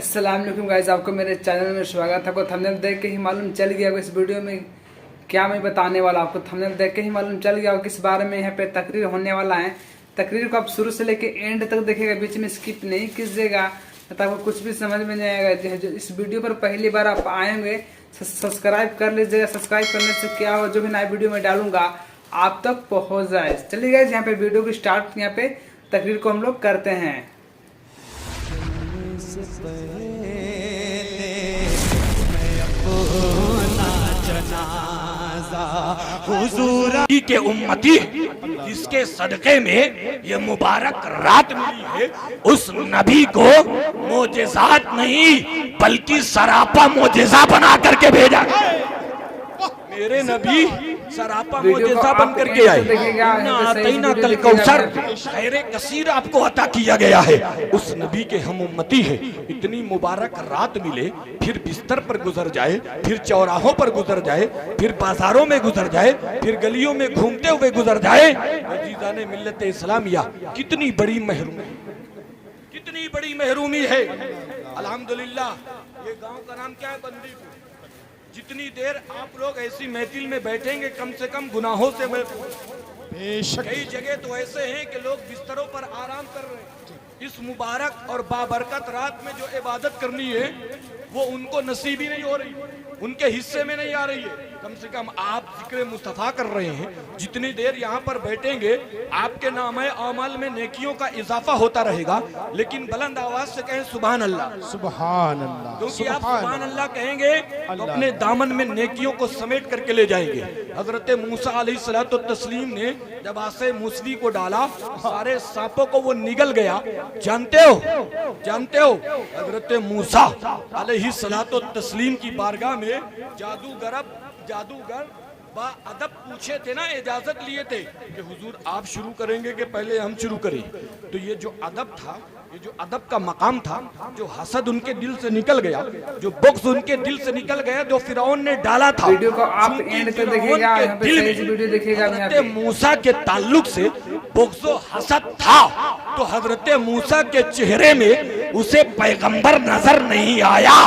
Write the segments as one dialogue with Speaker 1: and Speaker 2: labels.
Speaker 1: अस्सलाम वालेकुम गाइस, आपको मेरे चैनल में स्वागत है। आपको थंबनेल देख के ही मालूम चल गया होगा इस वीडियो में क्या मैं बताने वाला। आपको थंबनेल देख के ही मालूम चल गया होगा किस बारे में यहाँ पे तकरीर होने वाला है। तकरीर को आप शुरू से लेके एंड तक देखिएगा, बीच में स्किप नहीं कीजिएगा, तब आपको कुछ भी समझ में नहीं आएगा। जो इस वीडियो पर पहली बार आप आएंगे सब्सक्राइब कर लीजिएगा। सब्सक्राइब करने से क्या हो, जो भी नया वीडियो में डालूंगा आप तक पहुँच जाए। चलिए गाइस, यहाँ पे वीडियो की स्टार्ट, यहाँ पे तकरीर को हम लोग करते हैं।
Speaker 2: हुजूर के उम्मती जिसके सदक़े में ये मुबारक रात मिली है, उस नबी को मोजेज़ात नहीं बल्कि सरापा मोजेज़ा बना करके भेजा। मेरे नबी सरापा मोजेज़ा बन करके आए। आतना कल कौसर खैर कसीर आपको अता किया गया है। उस नबी के हम उम्मती है। इतनी मुबारक रात मिले, फिर बिस्तर पर गुजर जाए, फिर चौराहों पर गुजर जाए, फिर बाजारों में गुजर जाए, फिर गलियों में घूमते हुए गुजर जाए। अजीज़ाने मिल्लत इस्लामिया, कितनी बड़ी महरूमी, कितनी बड़ी महरूमी है। अल्हम्दुलिल्लाह। ये गांव का नाम क्या है? बंदीपुर। जितनी देर आप लोग ऐसी महफिल में बैठेंगे, कम से कम गुनाहों से बेशक। कई जगह तो ऐसे हैं कि लोग बिस्तरों पर आराम कर रहे हैं। इस मुबारक और बाबरकत रात में जो इबादत करनी है वो उनको नसीब ही नहीं हो रही, उनके हिस्से में नहीं आ रही है। कम से कम आप जिक्र मुस्तफा कर रहे हैं। जितनी देर यहाँ पर बैठेंगे आपके नामे अमल में नेकियों का इजाफा होता रहेगा। लेकिन बुलंद आवाज से कहें सुभान अल्लाह, सुभान अल्लाह। क्योंकि आप सुभान अल्लाह कहेंगे तो अपने दामन में नेकियों को समेट करके ले जाएंगे। हजरत मूसा अलैहिस्सलातु तस्लीम ने जब आसे मूसली को डाला, सारे सांपों को वो निगल गया। जानते हो हजरत मूसा अलैहिस्सलातु तस्लीम की बारगाह में जादूगर बा अदब पूछे थे ना, इजाजत लिए थे कि हुजूर आप शुरू करेंगे कि पहले हम शुरू करें। तो ये जो अदब था, ये जो अदब का मकाम था, जो हसद उनके दिल से निकल गया, जो बुग़्ज़ उनके दिल से निकल गया, जो फिरौन ने डाला था।
Speaker 1: वीडियो को आप एंड तक देखिएगा, यहाँ पे सही से वीडियो देखिएगा।
Speaker 2: हज़रत मूसा के ताल्लुक से बुग़्ज़ व हसद था, तो हज़रत मूसा के चेहरे में उसे पैगंबर नजर नहीं आया।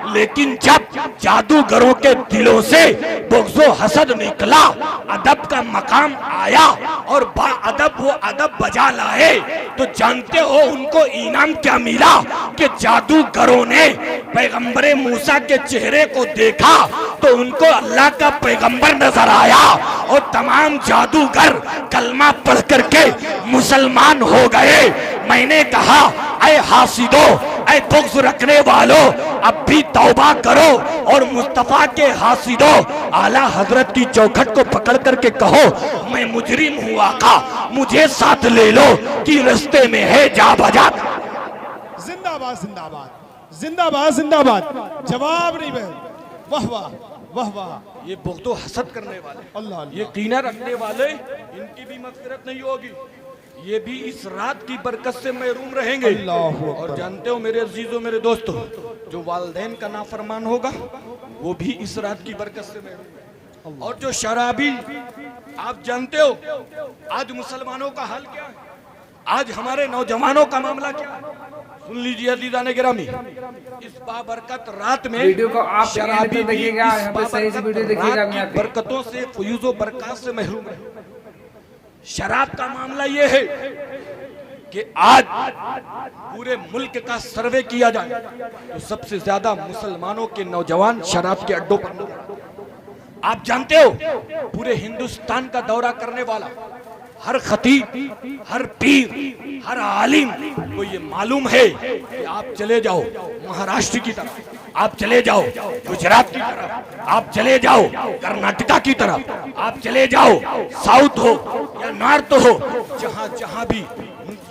Speaker 2: लेकिन जब जादूगरों के दिलों से बुग़्ज़ व हसद निकला, अदब का मकाम आया और बा अदब वो अदब बजा लाए, तो जानते हो उनको इनाम क्या मिला? कि जादूगरों ने पैगंबर मूसा के चेहरे को देखा तो उनको अल्लाह का पैगंबर नजर आया और तमाम जादूगर कलमा पढ़ करके मुसलमान हो गए। मैंने कहा, ऐ हासिदो, ऐ बुग़्ज़ रखने वालों, अब भी तौबा करो और मुस्तफा के हासिदो आला हजरत की चौखट को पकड़ करके कहो, मैं मुजरिम हूँ आका, मुझे साथ ले लो कि रास्ते में है जा बजा।
Speaker 3: जिंदाबाद जिंदाबाद जिंदाबाद जिंदाबाद। जवाब नहीं बहन। वाह वाह वाह वाह।
Speaker 2: ये बुग़्ज़ हसद करने वाले,
Speaker 3: अल्लाह,
Speaker 2: ये कीना रखने वाले, इनकी भी मग़फ़िरत नहीं होगी। ये भी इस रात की बरकत से महरूम रहेंगे। और जानते हो मेरे अजीजों, मेरे दोस्तों, जो वालिदैन का नाफरमान होगा वो भी इस रात की बरकत से महरूम। और जो शराबी, आप जानते हो आज मुसलमानों का हाल क्या है, आज हमारे नौजवानों का मामला क्या है। सुन लीजिए अज़ीज़ाने गिरामी, इस बाबरकत रात में
Speaker 1: वीडियो को आप शराबी देखिएगा, यहाँ पे सही से वीडियो देखिएगा।
Speaker 2: बरकतों से, फयूज़ो बरकत से महरूम है। शराब का मामला ये है कि आज पूरे मुल्क का सर्वे किया जाए तो सबसे ज्यादा मुसलमानों के नौजवान शराब के अड्डों पर। आप जानते हो पूरे हिंदुस्तान का दौरा करने वाला हर खतीब, हर पीर, हर आलिम को ये मालूम है कि आप चले जाओ महाराष्ट्र की तरफ, आप चले जाओ गुजरात की तरफ, आप चले जाओ कर्नाटका की तरफ, आप चले जाओ साउथ हो या नॉर्थ हो, जहां जहां भी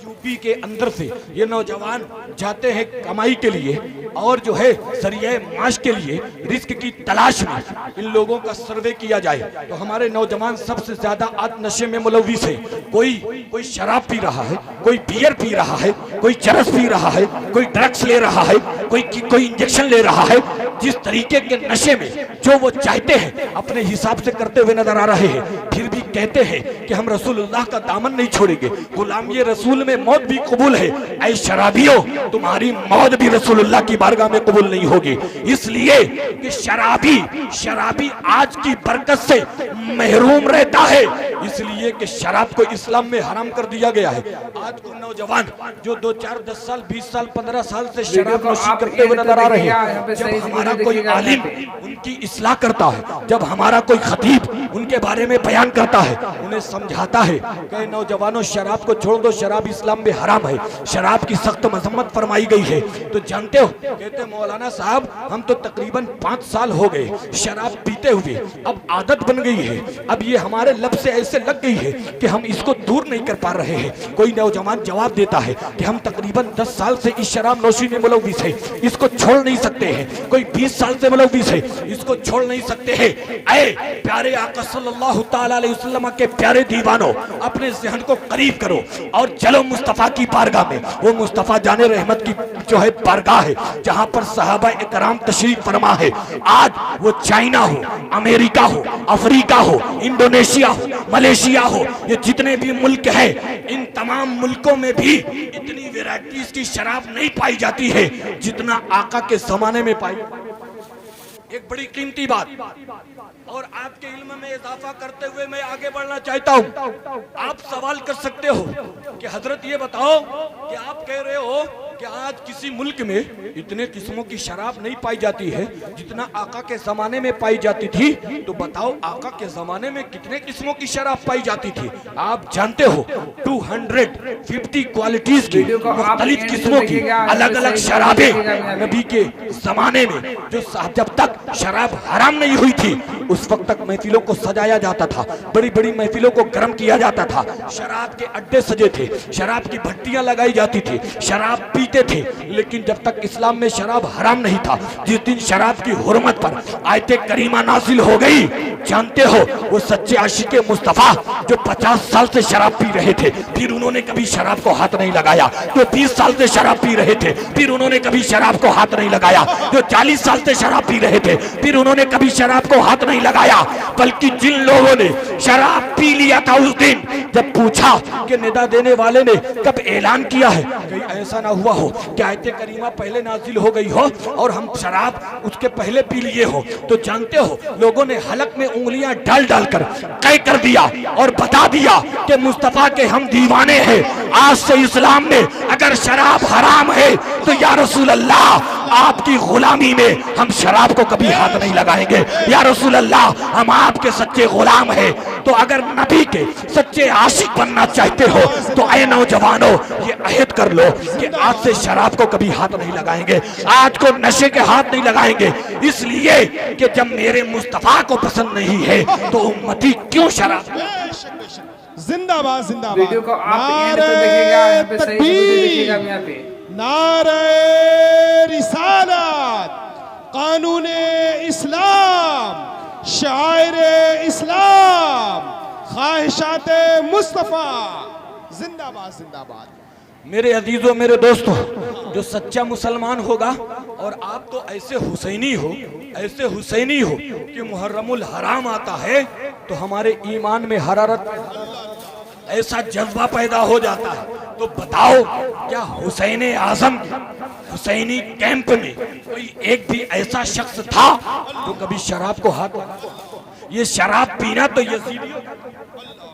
Speaker 2: यूपी के अंदर से ये नौजवान जाते हैं कमाई के लिए और जो है सरिये माश के लिए रिस्क की तलाश में, इन लोगों का सर्वे किया जाए तो हमारे नौजवान सबसे ज्यादा आज नशे में मुलव्विस है। कोई शराब पी रहा है, कोई बियर पी रहा है, कोई चरस पी रहा है, कोई ड्रग्स ले रहा है, कोई इंजेक्शन ले रहा है। जिस तरीके के नशे में जो वो चाहते हैं अपने हिसाब से करते हुए नजर आ रहे हैं, फिर भी कहते हैं कि हम रसूलुल्लाह का दामन नहीं छोड़ेंगे, गुलाम ये रसूल में मौत भी कबूल है, ऐ शराबियों तुम्हारी मौत भी रसूलुल्लाह की बारगाह में कबूल नहीं होगी। इसलिए कि शराबी आज की बरकत से महरूम रहता है, इसलिए कि शराब को इस्लाम में हराम कर दिया गया है। आज को नौजवान जो 2, 4, 10 साल 20 साल 15 साल से शराब नोशी करते हुए नजर आ रहे हैं, जब हमारा कोई आलिम उनकी इस्लाह करता है, जब हमारा कोई खतीब उनके बारे में बयान करता है, उन्हें समझाता है कि नौजवानों शराब को छोड़ दो, शराब इस्लाम में हराम है, शराब की सख्त मजम्मत फरमाई गई है, तो जानते हो कहते मौलाना साहब हम तो तकरीबन 5 साल हो गए शराब पीते हुए, अब आदत बन गई है, अब ये हमारे लब से ऐसे लग गई है कि हम इसको दूर नहीं कर पा रहे हैं। कोई नौजवान जवाब देता है कि हम तकरीबन 10 साल से इस शराब नोशी में मुलव्विस है, इसको छोड़ नहीं सकते हैं। कोई 20 साल से मुलव्विस है, इसको छोड़ नहीं सकते हैं। ऐ प्यारे आका सल्लल्लाहु ताला अलैहि वसल्लम के प्यारे दीवानों, अपने ज़हन को करीब करो और चलो मुस्तफ़ा की बारगाह में। वो मुस्तफ़ा जाने रहमत की जो है बारगाह है, जहाँ पर सहाबा इकराम तशरीफ फरमा है। आज वो चाइना हो, अमेरिका हो, अफ्रीका हो, इंडोनेशिया हो, मलेशिया हो, ये जितने भी मुल्क हैं, इन तमाम मुल्कों में भी इतनी वैरायटीज की शराब नहीं पाई जाती है जितना आका के जमाने में पाई। एक बड़ी कीमती बात और आपके इल्म में इजाफा करते हुए मैं आगे बढ़ना चाहता हूँ। आप सवाल कर सकते हो कि हजरत ये बताओ कि आप कह रहे हो कि आज किसी मुल्क में इतने किस्मों की शराब नहीं पाई जाती है जितना आका के जमाने में पाई जाती थी, तो बताओ आका के जमाने में कितने किस्मों की शराब पाई जाती थी? आप जानते हो 250 क्वालिटीज की मुख्तलिफ किस्मों की अलग अलग शराबें नबी के जमाने में, जो जब तक शराब हराम नहीं हुई थी उस वक्त तक महफिलों को सजाया जाता था, बड़ी बड़ी महफिलों को गर्म किया जाता था, शराब के अड्डे सजे थे, शराब की भट्टियां लगाई जाती थी, शराब पीते थे। लेकिन जब तक इस्लाम में शराब हराम नहीं था, जिस दिन शराब की हुर्मत पर आयते करीमा नाजिल हो गई, जानते हो वो सच्चे आशिके मुस्तफा जो 50 साल से शराब पी रहे थे, फिर उन्होंने कभी शराब को हाथ नहीं लगाया, जो 20 साल से शराब पी रहे थे, फिर उन्होंने कभी शराब को हाथ नहीं लगाया, जो 40 साल से शराब पी रहे थे, फिर उन्होंने कभी शराब को हाथ नहीं लगाया। बल्कि जिन लोगों ने शराब पी लिया था उस दिन जब पूछा कि निदा देने वाले ने कब ऐलान किया है, कहीं ऐसा ना हुआ हो कि आयते करीमा पहले नाजिल हो गई हो और हम शराब उसके पहले पी लिए हो, तो जानते हो लोगों ने हलक में उंगलियां डाल डाल कर तय कर दिया और बता दिया कि मुस्तफा के हम दीवाने हैं, आज से इस्लाम में अगर शराब हराम है तो या रसूल अल्लाह आपकी गुलामी में हम शराब को कभी हाथ नहीं लगाएंगे, या रसूल अल्लाह हम आपके सच्चे गुलाम हैं। तो अगर नबी के सच्चे आशिक बनना चाहते हो तो ऐ नौजवानों ये अहद कर लो कि आज से शराब को कभी हाथ नहीं लगाएंगे, आज को नशे के हाथ नहीं लगाएंगे, इसलिए कि जब मेरे मुस्तफा को पसंद नहीं है तो उम्मती क्यों शराब।
Speaker 3: जिंदाबाद जिंदाबाद।
Speaker 1: वीडियो को आप एंड तक देखिएगा, यहाँ पे सही वीडियो देखिएगा यहाँ पे।
Speaker 3: नारे रिसालत, कानूने इस्लाम, शायर इस्लाम, ख्वाहिशाते मुस्तफा, जिंदाबाद जिंदाबाद।
Speaker 2: मेरे अजीजों मेरे दोस्तों, जो सच्चा मुसलमान होगा और आप तो ऐसे हुसैनी हो, ऐसे हुसैनी हो कि मुहर्रमुल हराम आता है तो हमारे ईमान में हरारत ऐसा जज्बा पैदा हो जाता है। तो बताओ क्या हुसैन आजम हुसैनी कैंप में कोई एक भी ऐसा शख्स था जो कभी शराब को हाथ लगा? ये शराब पीना तो यजीदियों,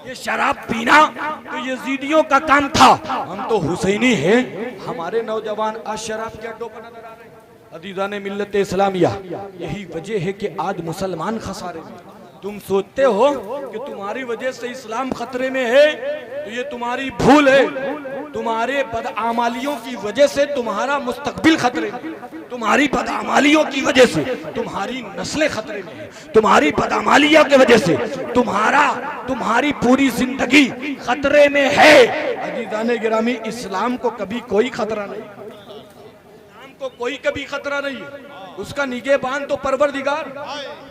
Speaker 2: ये शराब पीना तो यजीदियों का काम था, हम तो हुसैनी हैं। हमारे नौजवान आज शराब के अड्डों पर नजर आ रहे हैं। अजीज़ाने मिल्लत इस्लामिया, यही वजह है कि आज मुसलमान खसारे में। तुम सोचते हो कि तुम्हारी वजह से इस्लाम खतरे में है, तो ये तुम्हारी भूल है। तुम्हारे बदआमालियों की वजह से तुम्हारा मुस्तकबिल खतरे में, तुम्हारी बदआमालियों की वजह से तुम्हारी नस्लें खतरे में है, तुम्हारी बदआमालियों की वजह से तुम्हारी पूरी जिंदगी खतरे में है। अजीज़ाने गिरामी, इस्लाम को कभी कोई खतरा नहीं, इस्लाम को कोई कभी खतरा नहीं है। उसका निगहबान तो परवरदिगार,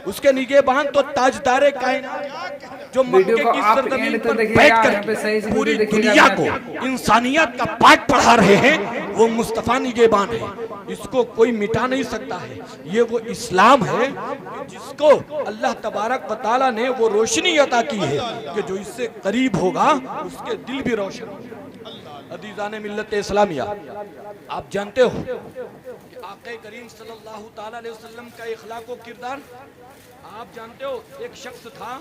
Speaker 2: उसके निगहबान तो ताजदारे कायनात, जो मक्के की सरजमीन पर बैठकर पूरी दुनिया को इंसानियत का पाठ पढ़ा रहे हैं। वो मुस्तफ़ा निगहबान है, इसको कोई मिटा नहीं सकता है। ये वो इस्लाम है जिसको अल्लाह तबारक व तआला ने वो रोशनी अता की है कि जो इससे करीब होगा उसके दिल भी रोशन होगा। अदीज़ान मिल्लत इस्लामिया, आप जानते हो कि आक़ा करीम सल्लल्लाहु ताला अलैहि वसल्लम का इखलाक व किरदार, आप जानते हो एक शख्स था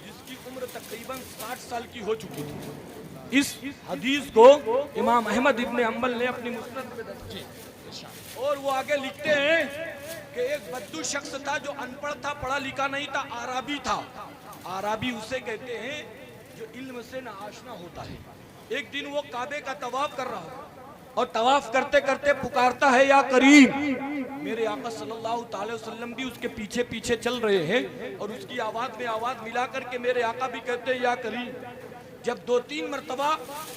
Speaker 2: जिसकी उम्र तकरीबन 60 साल की हो चुकी थी। इस हदीस को इमाम अहमद इब्ने हम्बल ने अपनी मुस्नद में दर्ज किया और वो आगे लिखते हैं कि एक बद्दू शख्स था जो अनपढ़ था, पढ़ा लिखा नहीं था, आराबी था। आराबी उसे कहते हैं जो इल्म से ना आशना होता है। एक दिन वो काबे का तवाफ कर रहा है और तवाफ करते करते पुकारता है या करीम। मेरे आका सल्लल्लाहु अलैहि वसल्लम भी उसके पीछे पीछे चल रहे हैं और उसकी आवाज में आवाज मिला करके मेरे आका भी कहते हैं या करीम। जब 2-3 मरतबा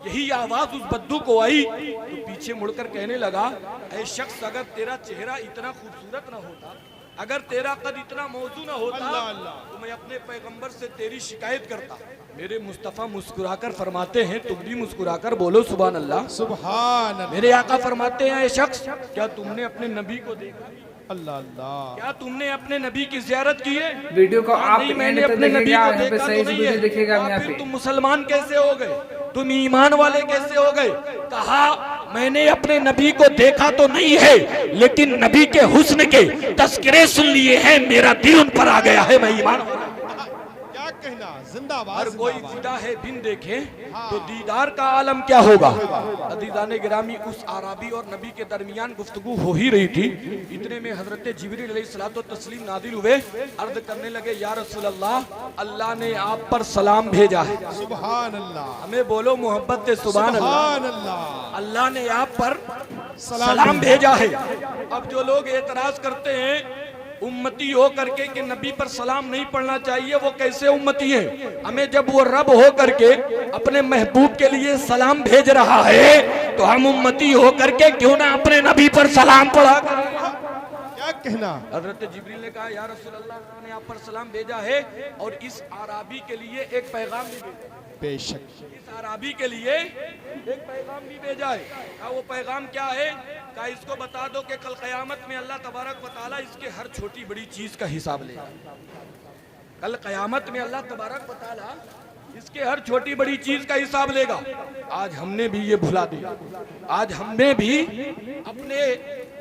Speaker 2: यही आवाज उस बद्दू को आई तो पीछे मुड़कर कहने लगा, ऐ शख्स, अगर तेरा चेहरा इतना खूबसूरत ना होता, अगर तेरा कद इतना मौजू ना होता तो मैं अपने पैगंबर से तेरी शिकायत करता। मेरे मुस्तफ़ा मुस्कुराकर फरमाते हैं, तुम भी मुस्कुराकर बोलो सुभान अल्लाह।
Speaker 3: सुभान अल्लाह।
Speaker 2: मेरे आका फरमाते हैं, ऐ शख्स, क्या तुमने अपने नबी को देखा?
Speaker 3: अल्लाह अल्लाह।
Speaker 2: क्या तुमने अपने नबी की ज़ियारत की है?
Speaker 1: वीडियो को आप
Speaker 2: नहीं,
Speaker 1: एंड
Speaker 2: मैंने
Speaker 1: तक
Speaker 2: अपने नबी
Speaker 1: देखिएगा,
Speaker 2: को
Speaker 1: यहाँ पे
Speaker 2: देखा
Speaker 1: सही
Speaker 2: तो
Speaker 1: से
Speaker 2: नहीं
Speaker 1: वीडियो देखिएगा।
Speaker 2: है।
Speaker 1: यहाँ
Speaker 2: फिर
Speaker 1: पे
Speaker 2: तुम मुसलमान कैसे हो गए? तुम ईमान वाले कैसे हो गए? कहा, मैंने अपने नबी को देखा तो नहीं है, लेकिन नबी के हुस्न के तस्करे सुन लिए हैं, मेरा दिल उन पर आ गया है, मैं ईमान वाला।
Speaker 3: क्या कहना, जिंदाबाद।
Speaker 2: हर कोई फिदा है बिन देखे तो दीदार का आलम क्या होगा। अदीज़ाने गिरामी, उस आराबी और नबी के दरमियान गुफ्तगू हो ही रही थी। इतने में हजरत जिब्रील अलैहिस्सलातो तस्लीम नादिल हुए, अर्ज करने लगे, या रसूल अल्लाह, अल्लाह ने आप पर सलाम भेजा है।
Speaker 3: सुभान अल्लाह।
Speaker 2: हमें बोलो मोहब्बत से सुभान अल्लाह।
Speaker 3: सुभान अल्लाह।
Speaker 2: अल्लाह ने आप पर सलाम भेजा है। अब जो लोग एतराज करते हैं उम्मती हो करके कि नबी पर सलाम नहीं पढ़ना चाहिए, वो कैसे उम्मती हैं? हमें जब वो रब हो करके अपने महबूब के लिए सलाम भेज रहा है तो हम उम्मती हो करके क्यों ना अपने नबी पर सलाम पढ़ा करें?
Speaker 3: क्या कहना।
Speaker 2: हजरत जिब्रील ने कहा, या रसूल अल्लाह, ने आप पर सलाम भेजा है और इस आराबी के लिए एक पैगाम भी भेजा।
Speaker 3: बेशक।
Speaker 2: इस आराबी के लिए एक पैगाम भी भेजा है। क्या वो पैगाम क्या है? क्या इसको बता दो कि कल क़यामत में अल्लाह तबारक व तआला इसके हर छोटी बड़ी चीज का हिसाब लेगा। कल क़यामत में अल्लाह तबारक व तआला इसके हर छोटी बड़ी चीज का हिसाब लेगा। आज हमने भी ये भुला दिया, आज हमने भी अपने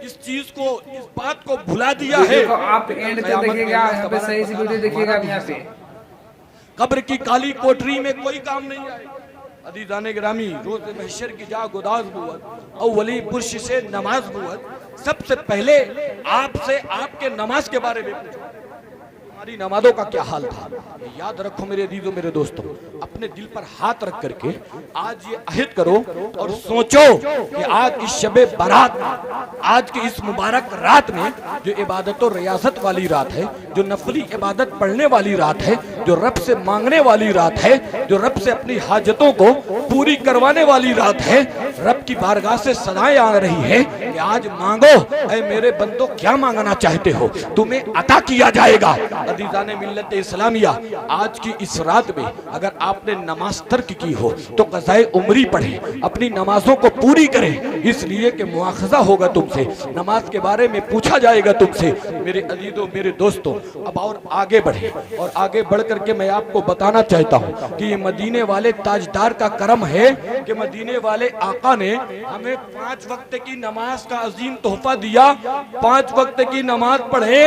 Speaker 2: इस चीज को, इस बात को भुला दिया है।
Speaker 1: वीडियो को आप एंड तक देखिएगा, यहाँ पे सही से वीडियो देखिएगा। यहाँ पे
Speaker 2: कब्र की काली कोठरी में कोई काम नहीं आए। अदीज़ाने गिरामी, रोज़ महशर की जा गुदाज बुअत और वली पुरुष से नमाज बुअत। सबसे पहले आपसे आपके नमाज के बारे में पूछो, तुम्हारी नमाजों का क्या हाल था। याद रखो मेरे अजीजों, मेरे दोस्तों, अपने दिल पर हाथ रख करके आज ये अहद करो और सोचो कि आज इस शबे बारात, आज की इस मुबारक रात में जो इबादत और रियासत वाली रात है, जो नफली इबादत पढ़ने वाली रात है, जो रब से मांगने वाली रात है, जो रब से अपनी हाजतों को पूरी करवाने वाली रात है, रब की बारगाह से सदाएं आ रही है कि आज मांगो, ऐ मेरे बंदो, क्या मांगना चाहते हो, तुम्हें अता किया जाएगा। अदीज़ाने मिल्लत इस्लामिया, आज की इस रात में अगर आपने नमाज तर्क की हो तो क़ज़ाए उम्री पढ़े, अपनी नमाजों को पूरी करें, इसलिए कि मुआखज़ा होगा तुमसे, नमाज के बारे में पूछा जाएगा तुमसे। मेरे अजीजों, मेरे दोस्तों, अब और आगे बढ़े और आगे बढ़ करके मैं आपको बताना चाहता हूँ कि ये मदीने वाले ताजदार का करम है कि मदीने वाले आका ने हमें 5 वक्त की नमाज का अजीम तोहफा दिया। 5 वक्त की नमाज पढ़े,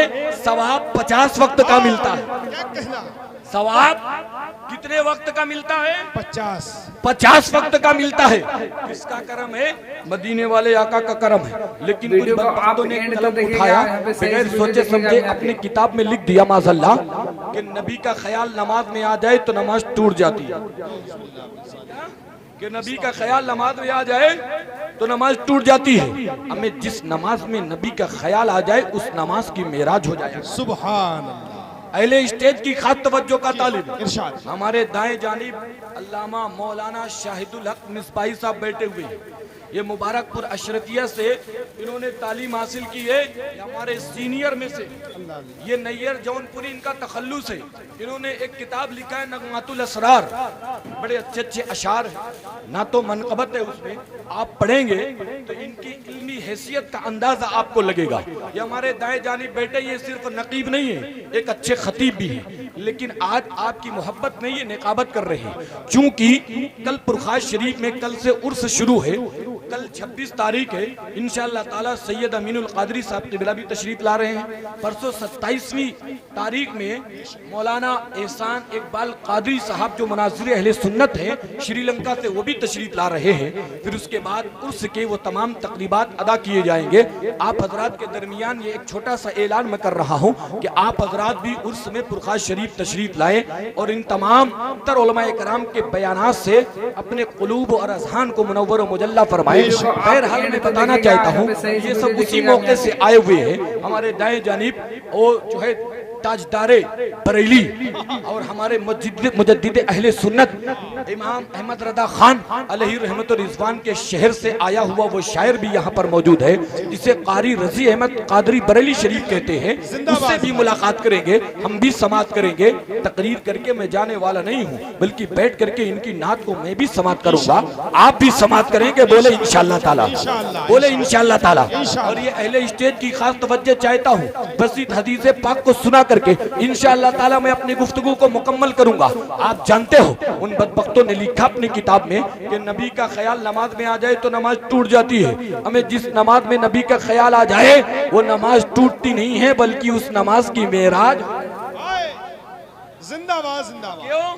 Speaker 2: सवाब 50 वक्त का मिलता है।
Speaker 3: क्या कहना।
Speaker 2: सवाब कितने वक्त का मिलता है?
Speaker 3: 50
Speaker 2: वक्त का मिलता है। किसका करम है? मदीने वाले आका का करम है। लेकिन कुछ
Speaker 1: वीडियो को आप
Speaker 2: बदबख्तों ने
Speaker 1: एंड तक
Speaker 2: कलम
Speaker 1: देखिएगा,
Speaker 2: उठाया,
Speaker 1: यहाँ पे सही
Speaker 2: बगैर
Speaker 1: से
Speaker 2: सोचे
Speaker 1: वीडियो
Speaker 2: समझे
Speaker 1: देखिएगा।
Speaker 2: अपनी किताब में लिख दिया माज़अल्लाह कि नबी का ख्याल नमाज में आ जाए तो नमाज टूट जाती है। कि नबी का ख्याल नमाज में आ जाए तो नमाज टूट जाती है। हमें जिस नमाज में नबी का ख्याल आ जाए उस नमाज की मेराज हो जाए।
Speaker 3: सुभान अल्लाह।
Speaker 2: अहले स्टेज की खास तवज्जो का तालिब,
Speaker 3: इरशाद।
Speaker 2: हमारे दाएं जानिब अल्लामा मौलाना शाहिदुल हक मिसबाही साहब बैठे हुए हैं। ये मुबारकपुर अशरतिया से इन्होंने तालीम हासिल की है। ये हमारे सीनियर में से ये नैयर जौनपुरी इनका तखल्लुस है। इन्होंने एक किताब लिखा है नगमातुल असरार, बड़े अच्छे अच्छे अशार हैं, ना तो मनकबत है उसमें, आप पढ़ेंगे तो इनकी इल्मी हैसियत का अंदाजा आपको लगेगा। ये हमारे दाएं जानिब बैठे, ये सिर्फ नकीब नहीं है, एक अच्छे खतीब भी है, लेकिन आज आपकी मोहब्बत में ये निकाबत कर रहे हैं। चूंकि कल पुरखाज शरीफ में कल से उर्स शुरू है, कल 26 तारीख है, इंशाअल्लाह ताला सैयद अमीनुल कादरी साहब क़िबला भी तशरीफ ला रहे हैं। परसों 27वीं तारीख में मौलाना एहसान इकबाल कादरी साहब जो मनाज़िर अहले सुन्नत हैं श्रीलंका से, वो भी तशरीफ ला रहे हैं। फिर उसके बाद उर्स के वो तमाम तकरीबात अदा किए जाएंगे। आप हजरात के दरमियान ये एक छोटा सा ऐलान मैं कर रहा हूँ कि आप हजरात भी उर्स में पुरखाज शरीफ तशरीफ लाए और इन तमाम तर उलमाए कराम के बयानात से अपने कुलूब और अज़हान को मुनव्वर और मुजल्ला फरमाए। बहरहाल मैं बताना चाहता हूँ ये सब उसी मौके से आए हुए हैं। हमारे दाएं जानिब वो जो है ताजदारे बरेली और हमारे मुजद्दिद अहले सुन्नत इमाम अहमद रदा खान अलैहि रहमत व रिज़वान के शहर से आया हुआ वो शायर भी यहाँ पर मौजूद है, जिसे कारी रजी अहमद कादरी बरेली शरीफ कहते हैं। उससे भी मुलाकात करेंगे, हम भी समात करेंगे। तकरीर करके मैं जाने वाला नहीं हूँ, बल्कि बैठ करके इनकी नात को मैं भी समात करूंगा, आप भी समात करेंगे। बोले इंशाअल्लाह ताला, बोले इंशाअल्लाह ताला। और ये अहले स्टेज की खास तवज्जो चाहता हूँ, बस इस हदीस पाक को सुना करके इंशाअल्लाह ताला मैं अपनी गुफ्तगू को मुकम्मल करूंगा। आप जानते हो उन बदबख्तों ने लिखा अपनी किताब में कि नबी का ख्याल नमाज में आ जाए तो नमाज टूट जाती है। हमें जिस नमाज में नबी का ख्याल आ जाए वो नमाज टूटती नहीं है, बल्कि उस नमाज की मेराज।
Speaker 3: जिंदाबाद जिंदाबाद।
Speaker 2: क्यों?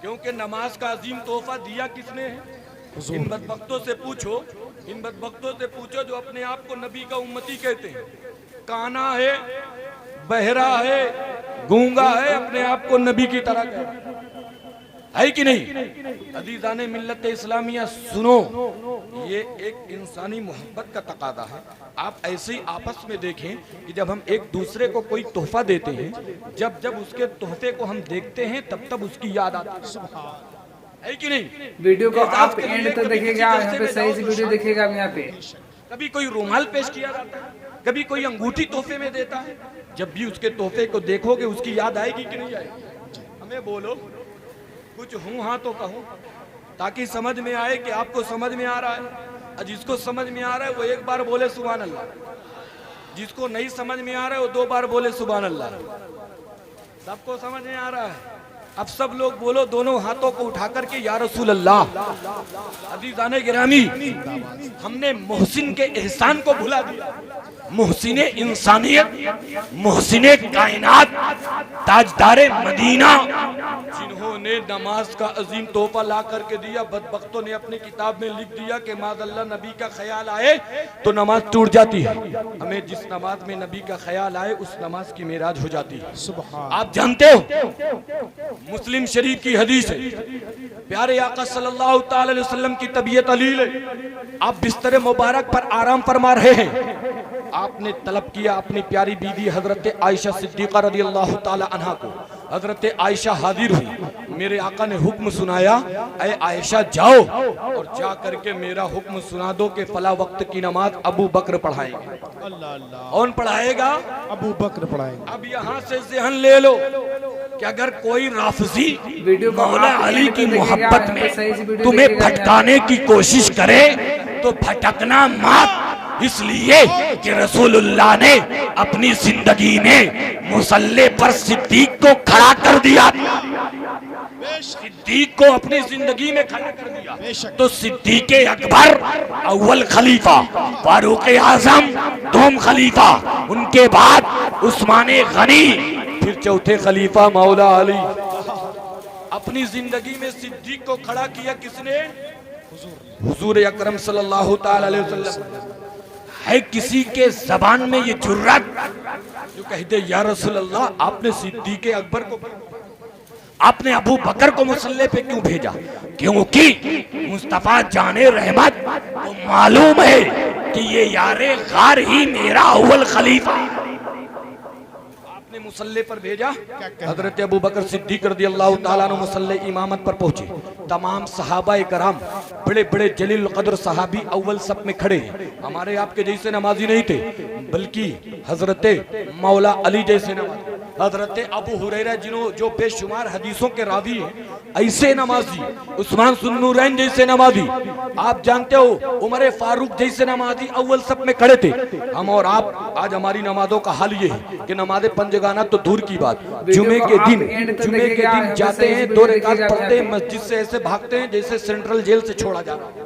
Speaker 2: क्योंकि नमाज का अजीम तोहफा दिया किसने है? इन बदबख्तों से पूछो, इन बदबख्तों से पूछो जो अपने आप को नबी का उम्मती कहते हैं। काना है, बहरा है, गूंगा है, अपने आप को नबी की तरह कहते है कि नहीं? अजीज़ाने मिल्लत इस्लामिया सुनो, ये एक इंसानी मोहब्बत का तकादा है। आप ऐसे ही आपस में देखें कि जब हम एक दूसरे को कोई तोहफा देते हैं, जब जब उसके तोहफे को हम देखते हैं तब तब उसकी याद आती है कि नहीं?
Speaker 1: वीडियो को आप एंड तक देखिएगा, यहाँ पे सही से वीडियो देखिएगा। यहाँ पे
Speaker 2: कभी कोई रुमाल पेश किया जाता है, कभी कोई अंगूठी तोहफे में देता है। जब भी उसके तोहफे को देखोगे उसकी याद आएगी कि नहीं आएगी? हमें बोलो, कुछ हूँ हाँ तो कहूँ, ताकि समझ में आए कि आपको समझ में आ रहा है। और जिसको समझ में आ रहा है वो एक बार बोले सुभान अल्लाह, जिसको नहीं समझ में आ रहा है वो 2 बार बोले सुभान अल्लाह। सबको समझ में आ रहा है? अब सब लोग बोलो दोनों हाथों को उठा करके या रसूल अल्लाह। अज़ीज़ाने गिरामी, हमने मोहसिन के एहसान को भुला दिया। मोहसिने इंसानियत, मोहसिने कायनात, ताजदारे मदीना, जिन्होंने नमाज का अजीम तोहफा ला करके दिया, बदबख्तों ने अपनी किताब में लिख दिया कि माज़अल्लाह नबी का ख्याल आए तो नमाज टूट जाती है। हमें जिस नमाज में नबी का ख्याल आए उस नमाज की मेराज हो जाती है। आप जानते हो मुस्लिम शरीफ की हदीस है, प्यारे आका सल्लल्लाहु ताला अलैहि वसल्लम की तबीयत अलील है। आप बिस्तर मुबारक पर आराम फरमा रहे हैं, आपने तलब किया अपनी प्यारी बीवी हजरत आयशा सिद्दीक़ा रज़ियल्लाहु ताला अन्हा को। हजरत आयशा हाजिर हुई, मेरे आका ने हुक्म सुनाया, ऐ आयशा जाओ और जा करके मेरा हुक्म सुना दो कि फला वक्त की नमाज अबू बकर पढ़ाएंगे। कौन पढ़ाएगा?
Speaker 3: अबू बकर पढ़ाएंगे।
Speaker 2: अब यहाँ से ज़हन ले लो कि अगर कोई राफजी मौला अली की मोहब्बत में तुम्हें भटकाने की कोशिश करे तो भटकना मत, इसलिए कि रसूलुल्लाह ने अपनी जिंदगी में मुसल्ले पर सिद्दीक को खड़ा कर दिया। सिद्दीक को अपनी जिंदगी में खड़ा कर दिया तो सिद्दीक अकबर अव्वल खलीफा, फारूक आजम दोम खलीफा, उनके बाद उस्मान गनी, फिर चौथे खलीफा मौला अली। अपनी जिंदगी में सिद्दीक को खड़ा किया किसने? हुजूर अकरम सल्लल्लाहु ताला अलैहि वसल्लम। है किसी के जबान में ये जुर्रत जो कहते या रसूल अल्लाह, आपने सिद्दीक अकबर को, आपने अबू बकर को मुसल्ले पे क्यों भेजा? क्योंकि मुस्तफा जाने रहमत को मालूम है कि ये यारे गार ही मेरा अव्वल खलीफा। अपने मुसल्ले पर भेजा।
Speaker 3: कहना?
Speaker 2: हजरत अबू बकर सिद्दीक रज़ियल्लाहु ताला अन्हु मुसल्ले इमामत पर पहुंचे। तमाम सहाबाए कराम, बड़े बड़े जलील कदर सहाबी अव्वल सब में खड़े हैं। हमारे आपके जैसे नमाजी नहीं थे, बल्कि हजरत मौला अली जैसे नमाजी, हजरत अबू हुरैरा जो बेशुमार हदीसों के रावी हैं, ऐसे नमाजी, उस्मान सुन्नूरैन जैसे नमाजी, आप जानते हो उमर फारूक जैसे नमाजी अव्वल सब में खड़े थे। हम और आप आज हमारी नमाजों का हाल ये है कि नमाज़े पंजगाना तो दूर की बात, जुमे के दिन जाते हैं, 2 रकात पढ़ते हैं, मस्जिद से ऐसे भागते हैं जैसे सेंट्रल जेल से छोड़ा जा रहा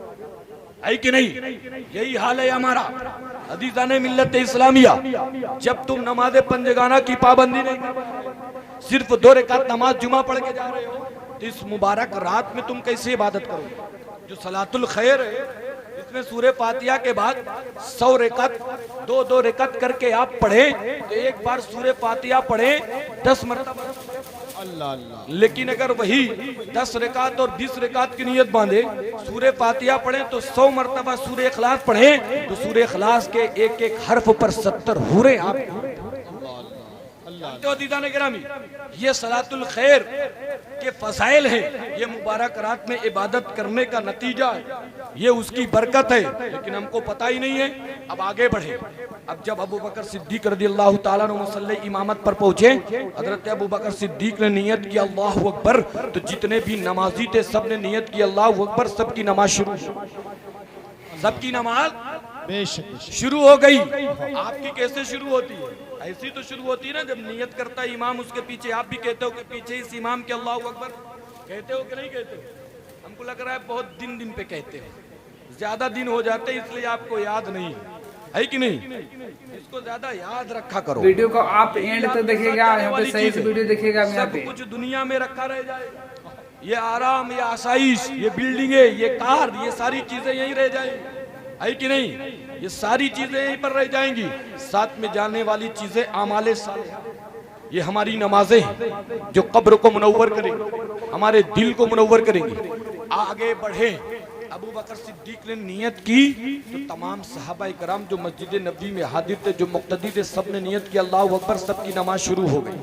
Speaker 2: है कि नहीं? यही हाल है हमारा। अजीज़ाने मिल्लत इस्लामिया, जब तुम नमाज़े पंजगाना की पाबंदी नहीं, सिर्फ 2 रकात नमाज जुमा पढ़ के जा रहे हो, तो इस मुबारक रात में तुम कैसे इबादत करोगे? जो सलातुल खैर है, इसमें सूरे फातिहा के बाद 100 रकात 2 रकात करके आप पढ़े, तो एक बार सूरे फातिहा पढ़े 10 मरतबा।
Speaker 3: अल्लाह अल्लाह।
Speaker 2: लेकिन अगर वही 10 रकात और 20 रकात की नियत बांधे, सूरे फातिहा पढ़े तो 100 मरतबा सूरे इखलास पढ़े, तो सूरे इखलास के एक एक हर्फ पर 70 हुरे आप। तो दीदाने गिरामी, ये सलातुल खैर के फसाइल है, ये मुबारक रात में इबादत करने का नतीजा है, ये उसकी बरकत है, लेकिन हमको पता ही नहीं है। अब आगे बढ़े। अब जब अबू बकर सिद्दीक रज़ियल्लाहु ताला अन्हु मुसल्ले इमामत पर पहुंचे, हजरत अबू बकर सिद्दीक ने नियत की अल्लाहु अकबर, तो जितने भी नमाजी थे सब ने नियत की अल्लाहु अकबर, सबकी नमाज शुरू, सबकी नमाज
Speaker 3: बेशक
Speaker 2: शुरू हो गई। आपकी कैसे शुरू होती है? ऐसी तो शुरू होती है ना, जब नियत करता है इमाम, उसके पीछे आप भी कहते हो कि पीछे इस इमाम के अल्लाहु अकबर, कहते हो कि नहीं कहते हो? हमको लग रहा है बहुत दिन पे कहते हो, ज्यादा दिन हो जाते हैं इसलिए आपको याद नहीं है कि नहीं? इसको ज्यादा याद रखा करो।
Speaker 1: वीडियो को आप एंड तक देखिएगा, यहाँ पे सही से वीडियो देखिएगा। यहाँ
Speaker 2: सब
Speaker 1: पे
Speaker 2: कुछ दुनिया में रखा रह जाएगा, ये आराम, ये आसाइश, ये बिल्डिंगे, ये कार, ये सारी चीजें यहीं रह जाएंगी, है कि नहीं? ये सारी चीजें यहीं पर रह जाएंगी। साथ में जाने वाली चीजें आमाले सालिहा, ये हमारी नमाजें हैं जो कब्र को मुनव्वर करेंगी, हमारे दिल को मुनव्वर करेंगी। आगे बढ़े। अबू बकर सिद्दीक ने नियत की तो तमाम सहाबाए कराम जो मस्जिद नबी में हाजिर थे, जो मुक्तदी थे, सब ने नियत की अल्लाहु अकबर, सबकी नमाज शुरू हो गई,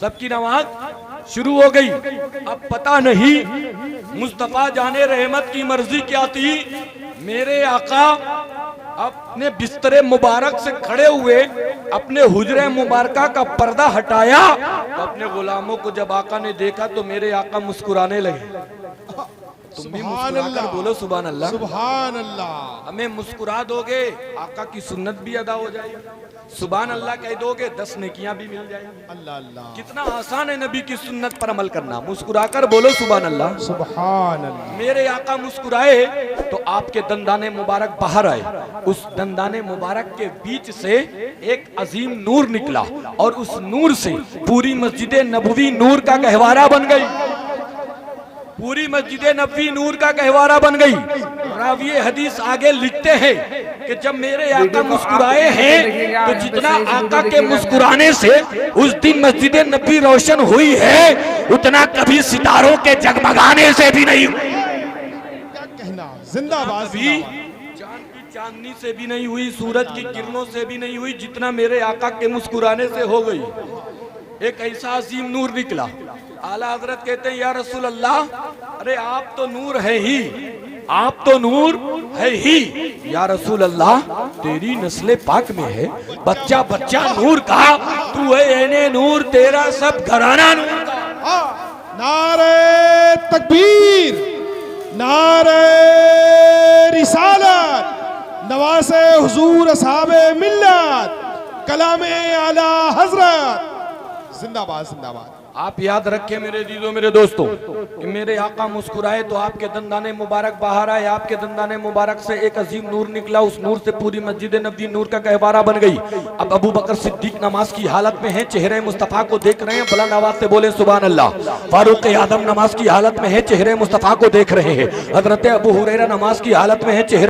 Speaker 2: सबकी नमाज शुरू हो गई। अब पता नहीं मुस्तफा जाने रहमत की मर्जी क्या थी, मेरे आका अपने बिस्तरे मुबारक से खड़े हुए अपने हुजरे मुबारका का पर्दा हटाया, तो अपने गुलामों को जब आका ने देखा तो मेरे आका मुस्कुराने लगे। तुम भी मुस्कुराकर बोलो सुभान अल्लाह,
Speaker 3: सुभान अल्लाह।
Speaker 2: हमें मुस्कुरा दोगे, आका की सुन्नत भी अदा हो जाएगी, सुभान अल्लाह कह दोगे 10 नेकियां भी मिल जाएंगी।
Speaker 3: अल्लाह अल्लाह।
Speaker 2: कितना आसान है नबी की सुन्नत पर अमल करना। मुस्कुराकर बोलो सुभान अल्लाह,
Speaker 3: सुभान अल्लाह।
Speaker 2: मेरे आका मुस्कुराए तो आपके दंदाने मुबारक बाहर आए, उस दंदाने मुबारक के बीच से एक अजीम नूर निकला, और उस नूर से पूरी मस्जिद नबवी नूर का गहवारा बन गई, पूरी मस्जिद नबवी नूर का गहवारा बन गई। रावी हदीस आगे लिखते हैं कि जब मेरे आका मुस्कुराए हैं, तो जितना आका के मुस्कुराने से उस दिन मस्जिद नबवी रोशन हुई है, उतना कभी सितारों के जगमगाने से भी नहीं हुई।
Speaker 3: क्या कहना, जिंदाबाद
Speaker 2: भी चांद की चांदनी से भी नहीं हुई, सूरज की किरणों से भी नहीं हुई, जितना मेरे आका के मुस्कुराने से हो गई। एक ऐसा अजीम नूर निकला। आला हजरत कहते हैं या रसूल अल्लाह, अरे आप तो नूर है ही, आप तो नूर है ही। या रसूल अल्लाह, तेरी नस्ले पाक में है बच्चा बच्चा नूर का, तू है एने नूर, तेरा सब घराना नूर का।
Speaker 3: नारे तकबीर, नारे रिसालत, नवासे हुजूर असहाबे मिल्लत, कलामे आला हजरत, जिंदाबाद जिंदाबाद।
Speaker 2: आप याद रखें मेरे दीदों मेरे दोस्तों कि मेरे आका मुस्कुराए तो आपके दंदाने मुबारक बाहर आए, आपके दंदाने मुबारक से एक अजीम नूर निकला, उस नूर से पूरी मस्जिद नबी नूर का गहवारा बन गई। अब अबू बकर सिद्दीक नमाज की हालत में है, चेहरे मुस्तफ़ा को देख रहे हैं, बुलंद आवाज से बोले सुभान अल्लाह। फारूक आदम नमाज की हालत में है, चेहरे मुस्तफ़ा को देख रहे हैं। हजरत अबू हुरैरा नमाज की हालत में है, चेहरे